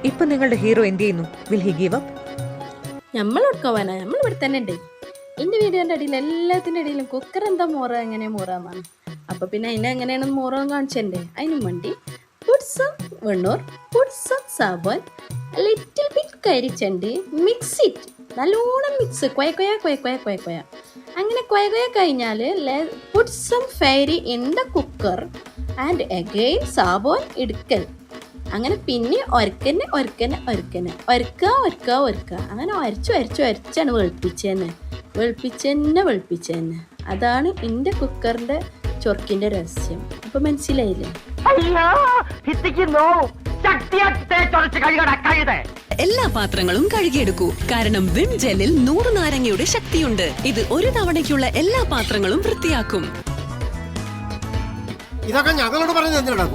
ഇപ്പൊ നിങ്ങളുടെ ഹീറോ എന്ത് ചെയ്യുന്നു? Will he give up? നമ്മൾ കൊടുക്കാവാനാ, നമ്മൾ ഇവിടെ തന്നെ ഉണ്ട്. എൻ്റെ വീഡിയോൻ്റെ അടിയിൽ എല്ലാത്തിൻ്റെ അടിയിലും കുക്കർ എന്താ മോറ എങ്ങനെ മോറാന്നാണ്. അപ്പോൾ പിന്നെ അതിനെ എങ്ങനെയാണ് മോറാൻ കാണിച്ചെൻ്റെ. അതിനും വേണ്ടി പുട്ട് സം വെണ്ണൂർ, പുട്ട് സം സാബൻ, ലിറ്റിൽ ബിറ്റ് കരിച്ചണ്ടി, മിക്സ് ഇറ്റ്, നല്ലോണം മിക്സ്, കൊയ. അങ്ങനെ കൊയ കഴിഞ്ഞാൽ put some fairy in the cooker and again സാബോൻ ഇടുക്കൽ. അങ്ങനെ പിന്നെ ഒരക്കന്നെ അങ്ങനെ അരച്ചാണ് വെളുപ്പിച്ചെന്നെ. അതാണ് എൻ്റെ കുക്കറിൻ്റെ ചൊർക്കിൻ്റെ രഹസ്യം. അപ്പോൾ മനസ്സിലായില്ലേ? എല്ലാ പാത്രങ്ങളും കഴുകിയെടുക്കൂ. കാരണം വിം ജെല്ലിൽ 100 നാരങ്ങയുടെ ശക്തിയുണ്ട്. ഇത് ഒരു തവണയ്ക്കുള്ള എല്ലാ പാത്രങ്ങളും വൃത്തിയാക്കും. ഇതൊക്കെ ഞങ്ങളോട് പറഞ്ഞു എന്തിനാ?